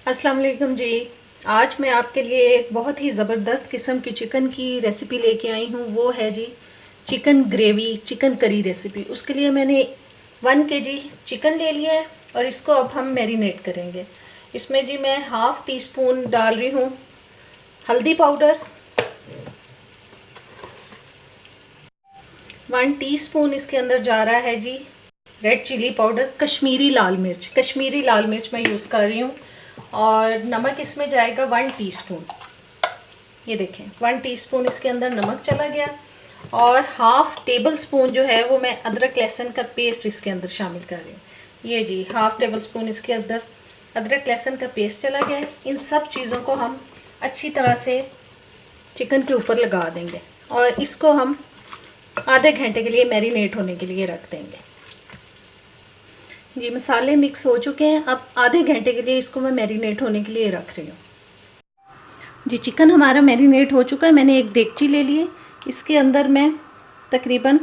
अस्सलाम वालेकुम जी। आज मैं आपके लिए एक बहुत ही ज़बरदस्त किस्म की चिकन की रेसिपी लेके आई हूँ। वो है जी chicken gravy, chicken curry recipe. उसके लिए मैंने 1 kg चिकन ले लिया है और इसको अब हम मैरिनेट करेंगे। इसमें जी मैं ½ टीस्पून डाल रही हूँ हल्दी पाउडर, 1 टीस्पून इसके अंदर जा रहा है जी रेड चिली पाउडर, कश्मीरी लाल मिर्च मैं यूज़ कर रही हूँ। और नमक इसमें जाएगा 1 टीस्पून। ये देखें 1 टीस्पून इसके अंदर नमक चला गया। और ½ टेबल स्पून जो है वो मैं अदरक लहसुन का पेस्ट इसके अंदर शामिल कर रही हूँ। ये जी ½ टेबल स्पून इसके अंदर अदरक लहसुन का पेस्ट चला गया है। इन सब चीज़ों को हम अच्छी तरह से चिकन के ऊपर लगा देंगे और इसको हम आधे घंटे के लिए मैरिनेट होने के लिए रख देंगे। जी मसाले मिक्स हो चुके हैं। अब आधे घंटे के लिए इसको मैं मैरिनेट होने के लिए रख रही हूँ। जी चिकन हमारा मैरिनेट हो चुका है। मैंने एक देगची ले ली है, इसके अंदर मैं तकरीबन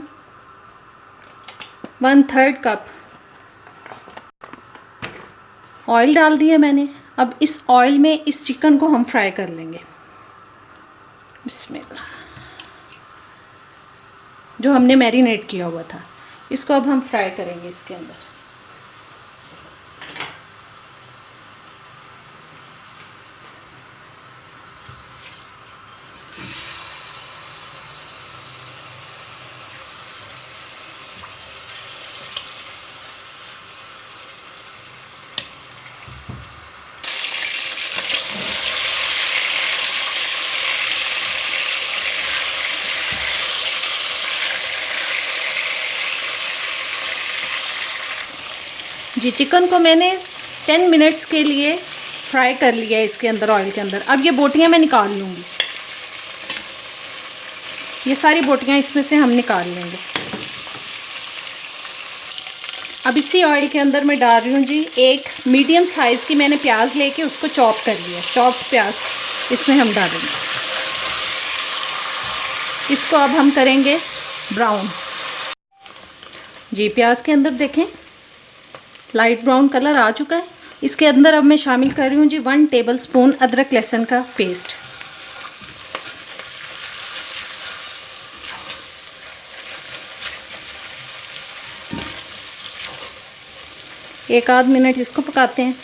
1/3 कप ऑयल डाल दिया मैंने। अब इस ऑयल में इस चिकन को हम फ्राई कर लेंगे। बिस्मिल्लाह। जो हमने मैरिनेट किया हुआ था इसको अब हम फ्राई करेंगे इसके अंदर। जी चिकन को मैंने 10 मिनट्स के लिए फ्राई कर लिया है इसके अंदर, ऑयल के अंदर। अब ये बोटियां मैं निकाल लूँगी। ये सारी बोटियां इसमें से हम निकाल लेंगे। अब इसी ऑयल के अंदर मैं डाल रही हूँ जी एक मीडियम साइज़ की मैंने प्याज लेके उसको चॉप कर लिया। चॉप्ड प्याज इसमें हम डालेंगे। इसको अब हम करेंगे ब्राउन। जी प्याज के अंदर देखें लाइट ब्राउन कलर आ चुका है। इसके अंदर अब मैं शामिल कर रही हूँ जी 1 टेबल स्पून अदरक लहसुन का पेस्ट। एक आध मिनट इसको पकाते हैं।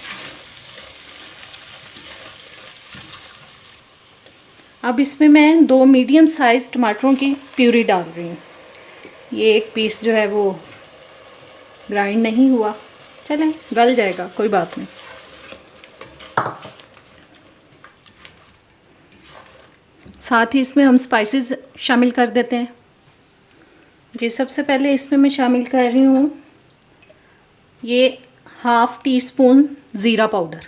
अब इसमें मैं 2 मीडियम साइज टमाटरों की प्यूरी डाल रही हूँ। ये एक पीस जो है वो ग्राइंड नहीं हुआ, चलें गल जाएगा, कोई बात नहीं। साथ ही इसमें हम स्पाइसेस शामिल कर देते हैं। जी सबसे पहले इसमें मैं शामिल कर रही हूँ ये ½ टीस्पून ज़ीरा पाउडर,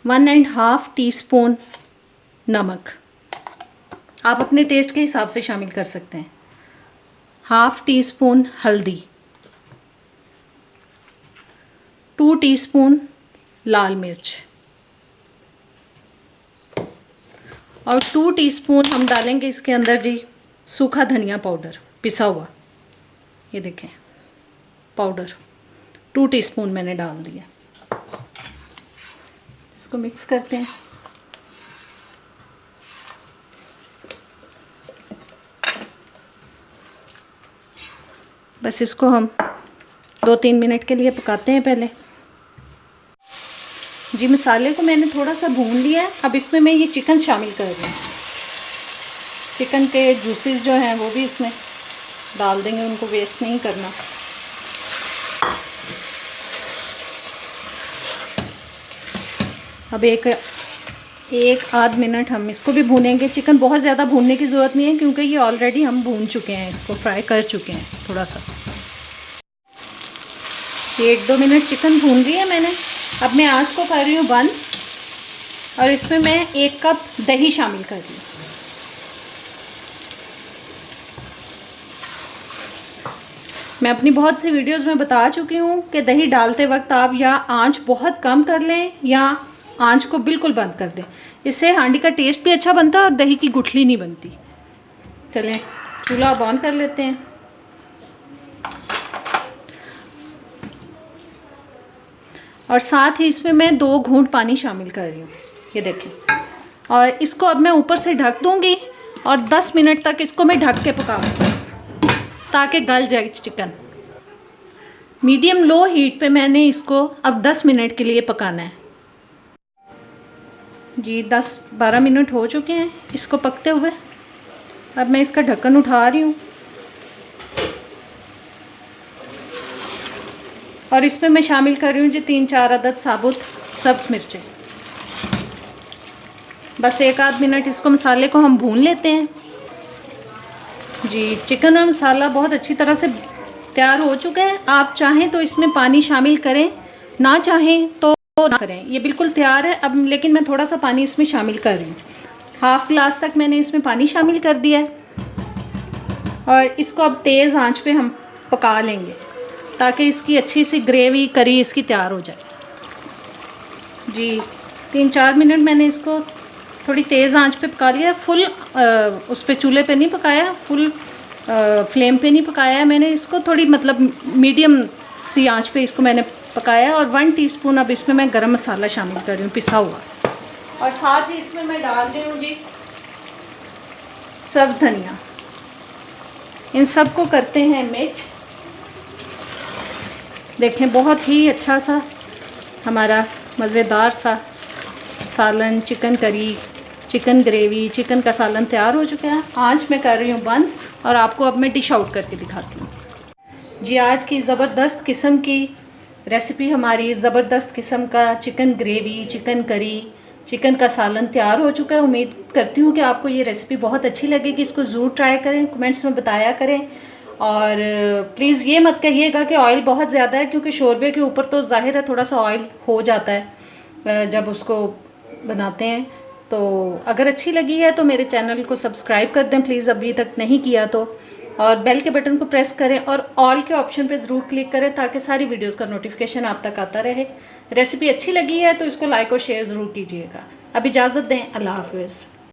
1½ टीस्पून नमक, आप अपने टेस्ट के हिसाब से शामिल कर सकते हैं। ½ टीस्पून हल्दी, 2 टीस्पून लाल मिर्च और 2 टीस्पून हम डालेंगे इसके अंदर जी सूखा धनिया पाउडर पिसा हुआ। ये देखें पाउडर 2 टीस्पून मैंने डाल दिया। इसको मिक्स करते हैं। बस इसको हम 2-3 मिनट के लिए पकाते हैं पहले। जी मसाले को मैंने थोड़ा सा भून लिया है। अब इसमें मैं ये चिकन शामिल कर रही हूँ। चिकन के जूसेस जो हैं वो भी इसमें डाल देंगे, उनको वेस्ट नहीं करना। अब एक आध मिनट हम इसको भी भूनेंगे। चिकन बहुत ज़्यादा भूनने की ज़रूरत नहीं है क्योंकि ये ऑलरेडी हम भून चुके हैं, इसको फ्राई कर चुके हैं थोड़ा सा। ये 1-2 मिनट चिकन भून लिया मैंने। अब मैं आँच को कर रही हूँ बंद और इसमें मैं 1 कप दही शामिल कर रही हूँ। मैं अपनी बहुत सी वीडियोज़ में बता चुकी हूँ कि दही डालते वक्त आप या आँच बहुत कम कर लें या आँच को बिल्कुल बंद कर दें। इससे हांडी का टेस्ट भी अच्छा बनता है और दही की गुठली नहीं बनती। चलें चूल्हा ऑन कर लेते हैं। और साथ ही इसमें मैं 2 घूंट पानी शामिल कर रही हूँ, ये देखें। और इसको अब मैं ऊपर से ढक दूँगी और 10 मिनट तक इसको मैं ढक के पकाऊँगी ताकि गल जाए चिकन। मीडियम लो हीट पे मैंने इसको अब 10 मिनट के लिए पकाना है जी। 10-12 मिनट हो चुके हैं इसको पकते हुए। अब मैं इसका ढक्कन उठा रही हूँ और इसमें मैं शामिल कर रही हूँ जी 3-4 अदद साबुत सब्ज़ मिर्चें। बस 1-आध मिनट इसको मसाले को हम भून लेते हैं जी। चिकन और मसाला बहुत अच्छी तरह से तैयार हो चुका है। आप चाहें तो इसमें पानी शामिल करें, ना चाहें तो ना करें। ये बिल्कुल तैयार है अब, लेकिन मैं थोड़ा सा पानी इसमें शामिल कर रही हूँ। हाफ़ ग्लास तक मैंने इसमें पानी शामिल कर दिया है और इसको अब तेज़ आंच पे हम पका लेंगे ताकि इसकी अच्छी सी ग्रेवी करी इसकी तैयार हो जाए जी। 3-4 मिनट मैंने इसको थोड़ी तेज़ आंच पे पका लिया। फुल उस पे चूल्हे पे नहीं पकाया, फुल फ्लेम पे नहीं पकाया है मैंने इसको, थोड़ी मतलब मीडियम सी आंच पे इसको मैंने पकाया। और 1 टीस्पून अब इसमें मैं गरम मसाला शामिल कर रही हूँ पिसा हुआ, और साथ ही इसमें मैं डाल रही हूँ जी सब्ज़ धनिया। इन सब को करते हैं मिक्स। देखें बहुत ही अच्छा सा हमारा मज़ेदार सा सालन, chicken curry, chicken gravy, chicken का सालन तैयार हो चुका है। आज मैं कर रही हूँ बंद और आपको अब मैं डिश आउट करके दिखाती हूँ जी। आज की ज़बरदस्त किस्म की रेसिपी हमारी, ज़बरदस्त किस्म का चिकन ग्रेवी, चिकन करी, चिकन का सालन तैयार हो चुका है। उम्मीद करती हूँ कि आपको ये रेसिपी बहुत अच्छी लगेगी। इसको ज़रूर ट्राई करें, कमेंट्स में बताया करें। और प्लीज़ ये मत कहिएगा कि ऑयल बहुत ज़्यादा है, क्योंकि शोरबे के ऊपर तो ज़ाहिर है थोड़ा सा ऑयल हो जाता है जब उसको बनाते हैं। तो अगर अच्छी लगी है तो मेरे चैनल को सब्सक्राइब कर दें प्लीज़, अभी तक नहीं किया तो, और बेल के बटन को प्रेस करें और ऑल के ऑप्शन पे ज़रूर क्लिक करें ताकि सारी वीडियोस का नोटिफिकेशन आप तक आता रहे। रेसिपी अच्छी लगी है तो इसको लाइक और शेयर ज़रूर कीजिएगा। अब इजाज़त दें, अल्लाह हाफ़िज़।